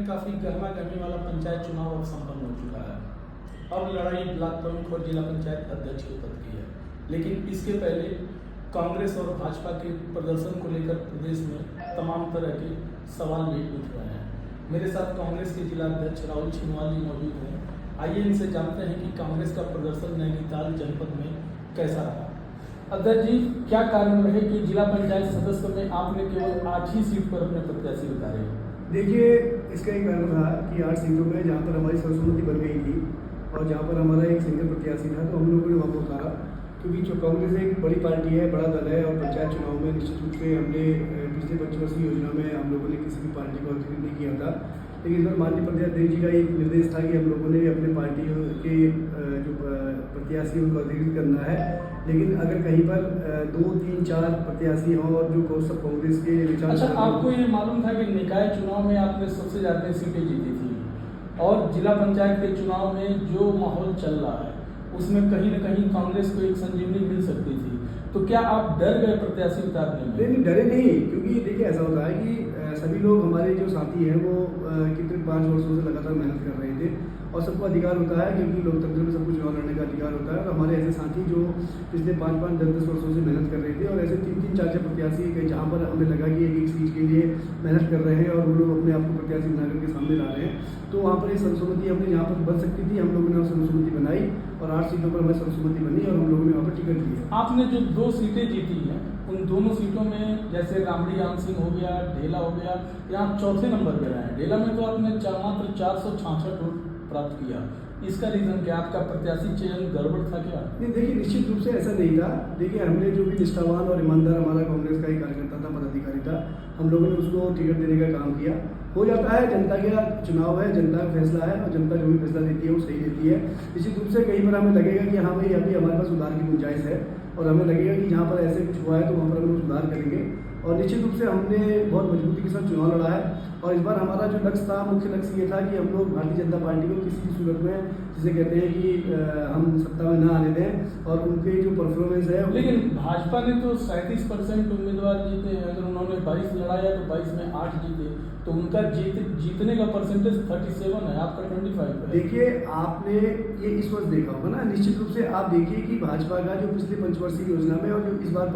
में काफ़ी गहमा गहमी वाला पंचायत चुनाव अब संपन्न हो चुका है। अब लड़ाई ब्लॉक प्रमुख और जिला पंचायत अध्यक्ष के पद की है, लेकिन इसके पहले कांग्रेस और भाजपा के प्रदर्शन को लेकर प्रदेश में तमाम तरह के सवाल भी उठ रहे हैं। मेरे साथ कांग्रेस के जिला अध्यक्ष राहुल छिनवाल जी मौजूद हैं। आइए इनसे जानते हैं कि कांग्रेस का प्रदर्शन नैनीताल जनपद में कैसा रहा। अध्यक्ष जी, क्या कारण रहे कि जिला पंचायत सदस्य में आपने केवल 8 ही सीट पर अपने प्रत्याशी उतारे? देखिए, इसका एक कारण था कि 8 सीटों में जहाँ पर हमारी सर्वसम्मति बन गई थी और जहाँ पर हमारा एक सिंगल प्रत्याशी था, तो हम लोगों ने वहाँ पर उतारा। क्योंकि जो कांग्रेस एक बड़ी पार्टी है, बड़ा दल है और पंचायत चुनाव में निश्चित रूप से हमने पिछले पंचवर्षीय योजना में हम लोगों ने किसी भी पार्टी को अतिरिक्त नहीं किया था। लेकिन इस बार माननीय प्रदेश जी का एक निर्देश था कि हम लोगों ने अपने पार्टी के जो प्रत्याशी उनको अधिकृत करना है। लेकिन अगर कहीं पर 2, 3, 4 प्रत्याशी हों और जो सब कांग्रेस के विचार। अच्छा, आपको ये मालूम था कि निकाय चुनाव में आपने सबसे ज़्यादा सीटें जीती थी और जिला पंचायत के चुनाव में जो माहौल चल रहा है उसमें कहीं न कहीं कांग्रेस को एक संजीवनी मिल सकती थी, तो क्या आप डर गए प्रत्याशी उतारने में? नहीं, डरे नहीं। क्योंकि देखिए, ऐसा होता है कि सभी लोग हमारे जो साथी हैं वो कितने 5 वर्षों से लगातार मेहनत कर रहे थे और सबको अधिकार होता है, क्योंकि लोकतंत्र में सबको चुनाव लड़ने का अधिकार होता है। और हमारे ऐसे साथी जो पिछले 5-5, 10-10 वर्षों से मेहनत कर रहे थे और ऐसे 3-3, 4-4 प्रत्याशी जहाँ पर हमें लगा कि एक सीट के लिए मेहनत कर रहे हैं और वो लोग अपने आप को प्रत्याशी बना करके सामने ला रहे हैं, तो वहाँ पर एक सर्वसम्मति हमने जहाँ पर बन सकती थी, हम लोगों ने सर्वसम्मति बनाई और 8 सीटों पर हमें सर्वसम्मति बनी और हम लोगों ने वहाँ पर टिकट दिए। आपने जो 2 सीटें जीती हैं, उन दोनों सीटों में जैसे रामड़ी आन सिंह हो गया, ढेला हो गया, यहाँ 4थे नंबर पर आए। ढेला में तो आपने मात्र 466 वोट प्राप्त किया। इसका रीजन क्या? आपका प्रत्याशी चयन गड़बड़ था क्या? नहीं, देखिए, निश्चित रूप से ऐसा नहीं था। देखिए, हमने जो भी निष्ठावान और ईमानदार हमारा कांग्रेस का एक कार्यकर्ता था, पदाधिकारी था, हम लोगों ने उसको टिकट देने का काम किया। हो जाता है, जनता का चुनाव है, जनता का फैसला है और जनता जो भी फैसला देती है वो सही देती है। निश्चित रूप से कहीं पर हमें लगेगा कि हाँ भाई, अभी हमारे पास सुधार की गुंजाइश है और हमें लगेगा कि जहाँ पर ऐसे कुछ हुआ है तो वहाँ पर हम लोग सुधार करेंगे। और निश्चित रूप से हमने बहुत मजबूती के साथ चुनाव लड़ा है और इस बार हमारा जो लक्ष्य था, मुख्य लक्ष्य ये था कि हम लोग भारतीय जनता पार्टी को किसी भी सूरत में, जिसे कहते हैं कि हम सत्ता में न आने दें और उनके जो परफॉर्मेंस है। लेकिन भाजपा ने तो 37% उम्मीदवार जीते हैं। अगर उन्होंने 22 लड़ाया तो 22 में 8 जीते, तो उनका जीतने का परसेंटेज 37 है, आपका 25 है। देखिए, आपने ये इस वर्ष देखा होगा ना, निश्चित रूप से आप देखिए कि भाजपा का जो पिछले पंचवर्षीय योजना में और जो इस बार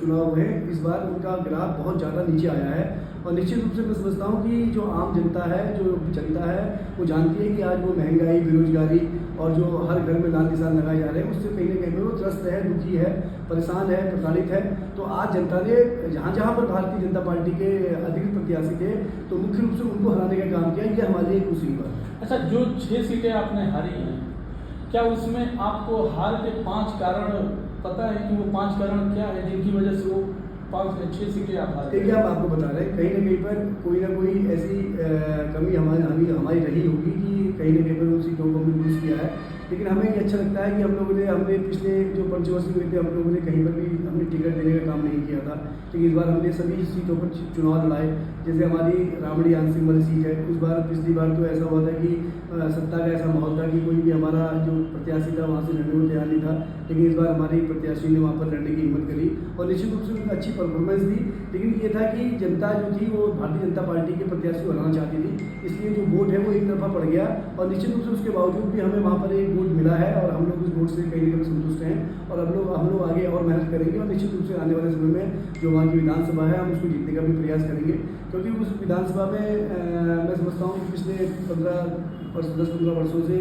चुनाव हुए, इस बार उनका ग्राफ बहुत ज़्यादा नीचे आया है। और निश्चित रूप से मैं समझता हूँ कि जो आम जनता है, जो जनता है, वो जानती है कि आज वो महंगाई, बेरोजगारी और जो हर घर में लाल निशान लगाए जा रहे हैं, उससे कहीं न कहीं वो त्रस्त है, दुखी है, परेशान है, प्रताड़ित है। तो आज जनता ने जहाँ जहाँ पर भारतीय जनता पार्टी के अधिकृत प्रत्याशी थे, तो मुख्य रूप से उनको हराने का काम किया। ये हमारी एक मुसीबत। अच्छा, जो 6 सीटें आपने हारी हैं, क्या उसमें आपको हार के 5 कारण पता है कि वो 5 कारण क्या है जिनकी वजह से वो 5-6 सीटें आप हारे? देखिए, आप आपको बता रहे हैं, कहीं न कहीं पर कोई ना कोई ऐसी कमी हमारी रही होगी कि कहीं न कहीं पर उन सीटों को हमने लूज़ किया है। लेकिन हमें ये अच्छा लगता है कि हमने पिछले जो पंचवर्षीय हुए थे, हम लोगों ने कहीं पर भी हमने टिकट देने का काम नहीं किया था। लेकिन इस बार हमने सभी सीटों पर चुनाव लड़ाए। जैसे हमारी रामड़ी आन सिंह वाली सीट है, उस बार पिछली बार तो ऐसा हुआ था कि सत्ता का ऐसा माहौल था कि कोई भी हमारा जो प्रत्याशी था वहाँ से लड़ने को तैयार नहीं था। लेकिन इस बार हमारी प्रत्याशी ने वहाँ पर लड़ने की हिम्मत करी और निश्चित रूप से उनकी अच्छी परफॉर्मेंस दी। लेकिन ये था कि जनता जो थी वो भारतीय जनता पार्टी के प्रत्याशी को हराना चाहती थी, इसलिए जो वोट है वो एक तरफा पड़ गया। और निश्चित रूप से उसके बावजूद भी हमें वहाँ पर एक वोट मिला है और हम लोग उस वोट से कहीं न कहीं संतुष्ट हैं और हम लोग आगे और मेहनत करेंगे और निश्चित रूप से आने वाले समय में जो वहाँ की विधानसभा है, हम उसको जीतने का भी प्रयास करेंगे। क्योंकि उस विधानसभा में मैं समझता हूँ कि पिछले 10-15 वर्षों से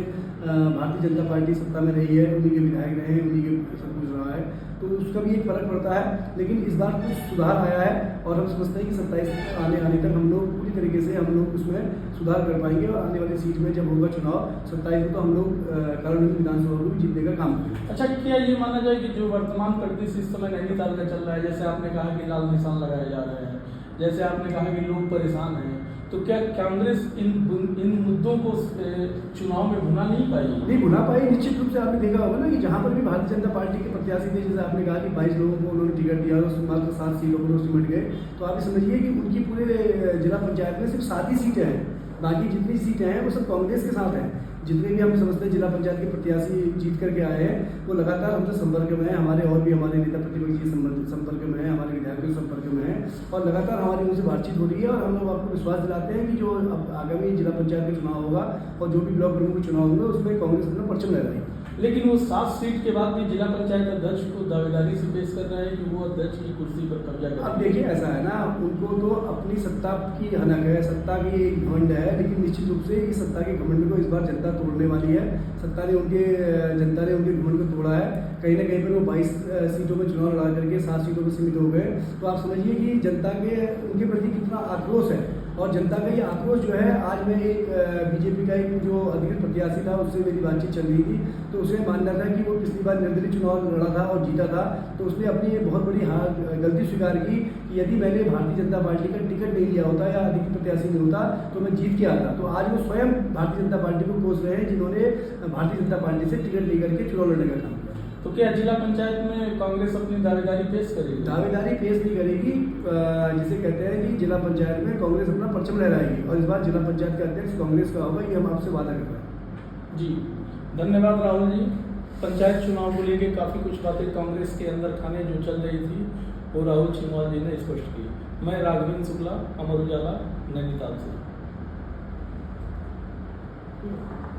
भारतीय जनता पार्टी सत्ता में रही है, उन्हीं के विधायक रहे हैं, उन्हीं के सब कुछ रहा है, तो उसका भी एक फर्क पड़ता है। लेकिन इस बार कुछ सुधार आया है और हम समझते हैं कि 27 आने तक हम लोग पूरी तरीके से हम लोग उसमें सुधार कर पाएंगे और आने वाली सीट में जब होगा चुनाव 27 को, तो हम लोग कारण विधानसभा को भी जीतने का काम करेंगे। अच्छा, क्या ये माना जाए कि जो वर्तमान परिदृश्य इस समय नैनीताल में चल रहा है, जैसे आपने कहा कि लाल निशान लगाए जा रहे हैं, जैसे आपने कहा कि लोग परेशान हैं, तो क्या कांग्रेस इन मुद्दों को चुनाव में भुना नहीं पाई? नहीं भुना पाई। निश्चित रूप से आपने देखा होगा ना कि जहाँ पर भी भारतीय जनता पार्टी के प्रत्याशी थे, जैसे आपने कहा कि 22 लोगों को उन्होंने टिकट दिया और मात्र 7 सीटों पर वो सिमट गए, तो आप समझिए कि उनकी पूरे जिला पंचायत में सिर्फ 7 ही सीटें हैं बाकी जितनी सीटें हैं वो सब कांग्रेस के साथ हैं। जितने भी हम समझते हैं जिला पंचायत के प्रत्याशी जीत करके आए हैं वो लगातार हमसे संपर्क में है, हमारे और भी हमारे नेता प्रतिपक्षी संपर्क में है, हमारे विधायकों संपर्क में है और लगातार हमारी उनसे बातचीत हो रही है। और हम लोग आपको विश्वास दिलाते हैं कि जो अब आगामी जिला पंचायत का चुनाव होगा और जो भी ब्लॉक प्रमुख के चुनाव होंगे उसमें कांग्रेस अपना परचम लहराएगी। लेकिन वो 7 सीट के बाद भी जिला पंचायत अध्यक्ष को दावेदारी से पेश कर रहे हैं कि वो अध्यक्ष की कुर्सी पर कब्जा अब करें। देखिए ऐसा है ना, उनको तो अपनी सत्ता की हनक है, सत्ता की एक घमंड है, लेकिन निश्चित रूप से इस सत्ता के घमंड को इस बार जनता तोड़ने वाली है। जनता ने उनके घमंड को तोड़ा है। कहीं ना कहीं पर वो 22 सीटों में चुनाव लड़ा करके 7 सीटों में सीमित हो गए। तो आप समझिए कि जनता के उनके प्रति कितना आक्रोश है। और जनता का ये आक्रोश जो है, आज मैं एक बीजेपी का एक जो अधिकृत प्रत्याशी था उससे मेरी बातचीत चल रही थी, तो उसे मानना था कि वो पिछली बार निर्दलीय चुनाव लड़ा था और जीता था। तो उसने अपनी ये बहुत बड़ी गलती स्वीकार की कि यदि मैंने भारतीय जनता पार्टी का टिकट नहीं लिया होता या अधिकृत प्रत्याशी नहीं होता तो मैं जीत के आता। तो आज वो स्वयं भारतीय जनता पार्टी को कोस रहे हैं जिन्होंने भारतीय जनता पार्टी से टिकट लेकर के चुनाव लड़ने का काम किया। तो क्या जिला पंचायत में कांग्रेस अपनी दावेदारी पेश करेगी? दावेदारी पेश नहीं करेगी, जिसे कहते हैं कि जिला पंचायत में कांग्रेस अपना परचम लहराएगी और इस बार जिला पंचायत का अध्यक्ष कांग्रेस का होगा, ये हम आपसे वादा कर रहे हैं। जी धन्यवाद राहुल जी। पंचायत चुनाव को लेकर काफ़ी कुछ बातें कांग्रेस के अंदर खाने जो चल रही थी वो राहुल छिंदवाल जी ने स्पष्ट की। मैं राघवेंद्र शुक्ला, अमर उजाला, नैनीताल से।